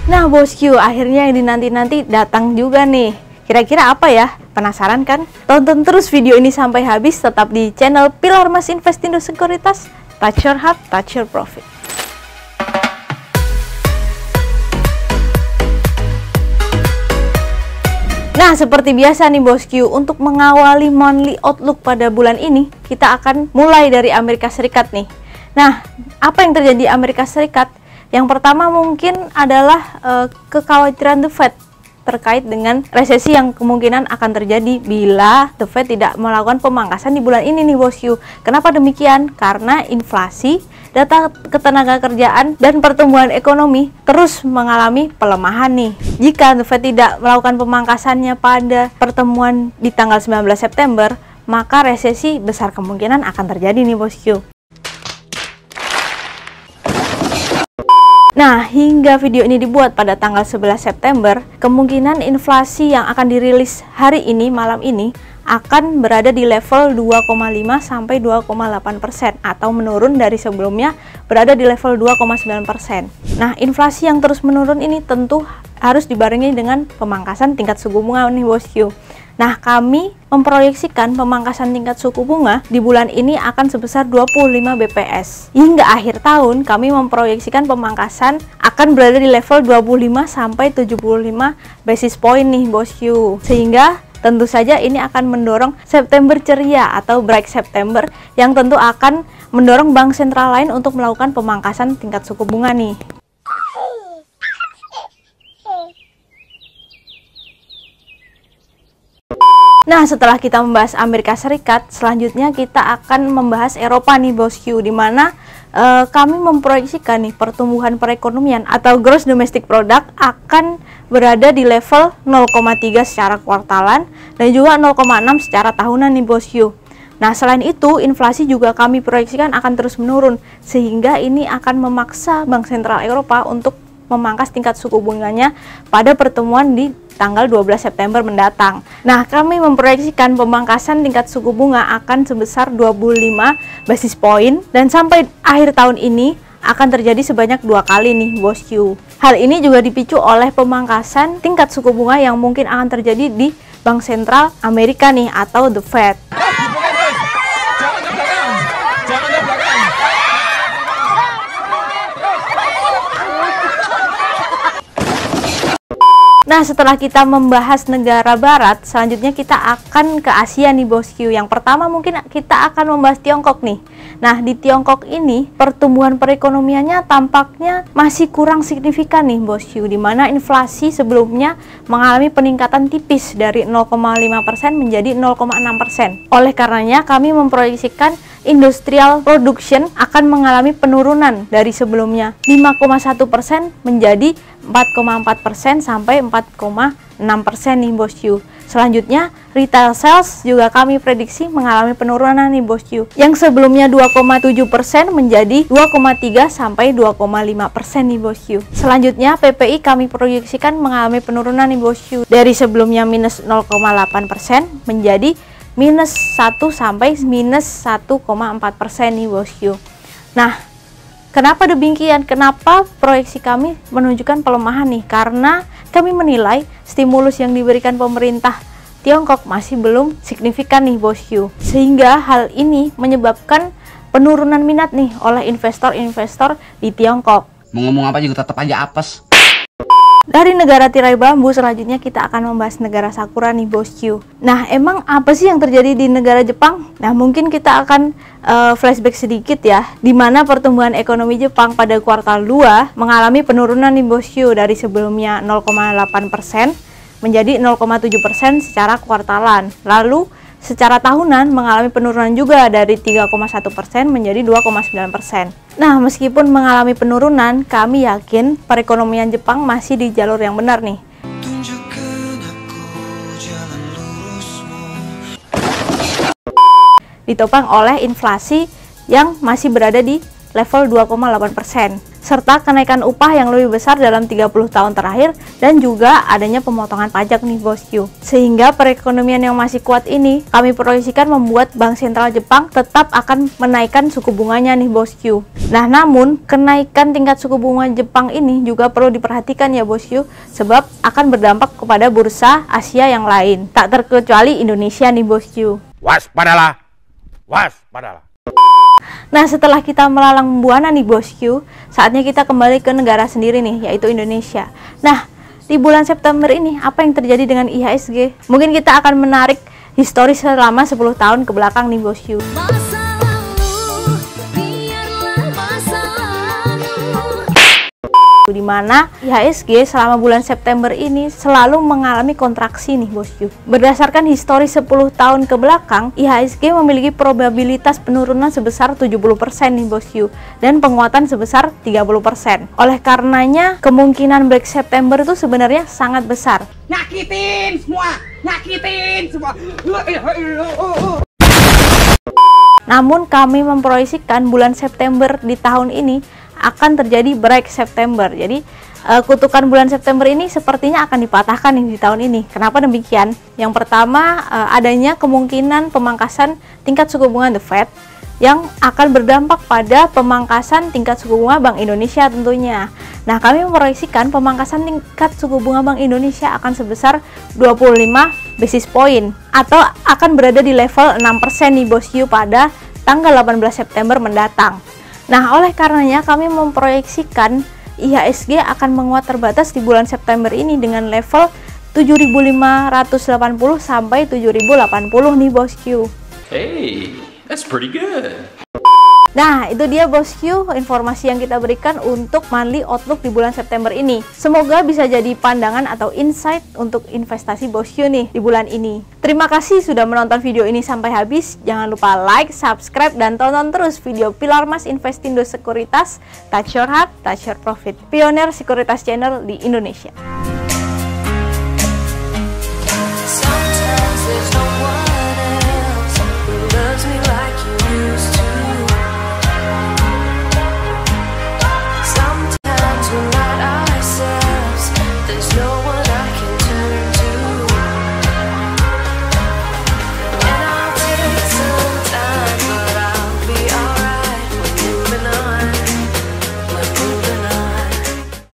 Nah bosku, akhirnya yang dinanti-nanti datang juga nih. Kira-kira apa ya? Penasaran kan? Tonton terus video ini sampai habis, tetap di channel Pilar Mas Investindo Sekuritas. Touch your heart, touch your profit. Nah, seperti biasa nih bosku, untuk mengawali monthly outlook pada bulan ini, kita akan mulai dari Amerika Serikat nih. Nah, apa yang terjadi di Amerika Serikat? Yang pertama mungkin adalah kekhawatiran The Fed terkait dengan resesi yang kemungkinan akan terjadi bila The Fed tidak melakukan pemangkasan di bulan ini nih bosku. Kenapa demikian? Karena inflasi, data ketenagakerjaan, dan pertumbuhan ekonomi terus mengalami pelemahan nih. Jika The Fed tidak melakukan pemangkasannya pada pertemuan di tanggal 19 September, maka resesi besar kemungkinan akan terjadi nih bosku. Nah, hingga video ini dibuat pada tanggal 11 September, kemungkinan inflasi yang akan dirilis hari ini, malam ini, akan berada di level 2,5 sampai 2,8% atau menurun dari sebelumnya berada di level 2,9%. Nah, inflasi yang terus menurun ini tentu harus dibarengi dengan pemangkasan tingkat suku bunga nih bosku. Nah, kami memproyeksikan pemangkasan tingkat suku bunga di bulan ini akan sebesar 25 BPS. Hingga akhir tahun, kami memproyeksikan pemangkasan akan berada di level 25 sampai 75 basis point nih bosku. Sehingga tentu saja ini akan mendorong September ceria atau Bright September yang tentu akan mendorong bank sentral lain untuk melakukan pemangkasan tingkat suku bunga nih. Nah, setelah kita membahas Amerika Serikat, selanjutnya kita akan membahas Eropa nih bosku, di mana kami memproyeksikan nih pertumbuhan perekonomian atau gross domestic product akan berada di level 0,3 secara kuartalan dan juga 0,6 secara tahunan nih bosku. Nah, selain itu, inflasi juga kami proyeksikan akan terus menurun, sehingga ini akan memaksa Bank Sentral Eropa untuk memangkas tingkat suku bunganya pada pertemuan di tanggal 12 September mendatang. Nah, kami memproyeksikan pemangkasan tingkat suku bunga akan sebesar 25 basis point dan sampai akhir tahun ini akan terjadi sebanyak 2 kali nih bosku. Hal ini juga dipicu oleh pemangkasan tingkat suku bunga yang mungkin akan terjadi di Bank Sentral Amerika nih atau The Fed. Nah, setelah kita membahas negara barat, selanjutnya kita akan ke Asia nih bosku. Yang pertama mungkin kita akan membahas Tiongkok nih. Nah, di Tiongkok ini pertumbuhan perekonomiannya tampaknya masih kurang signifikan nih bosku, di mana inflasi sebelumnya mengalami peningkatan tipis dari 0,5% menjadi 0,6%. Oleh karenanya kami memproyeksikan industrial production akan mengalami penurunan dari sebelumnya 5,1% menjadi 4,4% sampai 4,6% nih bosku. Selanjutnya, retail sales juga kami prediksi mengalami penurunan nih bosku, yang sebelumnya 2,7% menjadi 2,3 sampai 2,5% nih bosku. Selanjutnya, PPI kami proyeksikan mengalami penurunan nih bosku, dari sebelumnya minus 0,8% menjadi minus 1 sampai minus 1,4% nih bosku. Nah, kenapa demikian? Kenapa proyeksi kami menunjukkan pelemahan nih? Karena kami menilai stimulus yang diberikan pemerintah Tiongkok masih belum signifikan nih bosku. Sehingga hal ini menyebabkan penurunan minat nih oleh investor-investor di Tiongkok. Mau ngomong apa juga tetap aja apes. Dari negara tirai bambu, selanjutnya kita akan membahas negara Sakura nih bosku. Nah, emang apa sih yang terjadi di negara Jepang? Nah, mungkin kita akan flashback sedikit ya, di mana pertumbuhan ekonomi Jepang pada kuartal 2 mengalami penurunan nih bosku, dari sebelumnya 0,8% menjadi 0,7% secara kuartalan. Lalu secara tahunan mengalami penurunan juga dari 3,1% menjadi 2,9%. Nah, meskipun mengalami penurunan, kami yakin perekonomian Jepang masih di jalur yang benar nih. Ditopang oleh inflasi yang masih berada di level 2,8%, serta kenaikan upah yang lebih besar dalam 30 tahun terakhir, dan juga adanya pemotongan pajak nih bosku. Sehingga perekonomian yang masih kuat ini kami proyeksikan membuat Bank Sentral Jepang tetap akan menaikkan suku bunganya nih bosku. Nah, namun kenaikan tingkat suku bunga Jepang ini juga perlu diperhatikan ya bosku, sebab akan berdampak kepada bursa Asia yang lain, tak terkecuali Indonesia nih bosku. Waspadalah, waspadalah. Nah, setelah kita melalang buana nih bosku, saatnya kita kembali ke negara sendiri nih, yaitu Indonesia. Nah, di bulan September ini apa yang terjadi dengan IHSG? Mungkin kita akan menarik historis selama 10 tahun ke belakang nih bosku. Di mana IHSG selama bulan September ini selalu mengalami kontraksi nih bosku. Berdasarkan histori 10 tahun ke belakang, IHSG memiliki probabilitas penurunan sebesar 70% nih bosku, dan penguatan sebesar 30%. Oleh karenanya, kemungkinan Black September itu sebenarnya sangat besar. Nyakitin semua. Namun kami memproyeksikan bulan September di tahun ini akan terjadi break September. Jadi kutukan bulan September ini sepertinya akan dipatahkan nih di tahun ini. Kenapa demikian? Yang pertama, adanya kemungkinan pemangkasan tingkat suku bunga The Fed yang akan berdampak pada pemangkasan tingkat suku bunga Bank Indonesia tentunya. Nah, kami memproyeksikan pemangkasan tingkat suku bunga Bank Indonesia akan sebesar 25 basis point atau akan berada di level 6% nih bosku pada tanggal 18 September mendatang. Nah, oleh karenanya kami memproyeksikan IHSG akan menguat terbatas di bulan September ini dengan level 7.580 sampai 7.080 nih bosku. Hey, that's pretty good. Nah, itu dia bosku informasi yang kita berikan untuk monthly outlook di bulan September ini. Semoga bisa jadi pandangan atau insight untuk investasi bosku nih di bulan ini. Terima kasih sudah menonton video ini sampai habis. Jangan lupa like, subscribe, dan tonton terus video Pilar Mas Investindo Sekuritas, Touch Your Heart, Touch Your Profit, pioner sekuritas channel di Indonesia.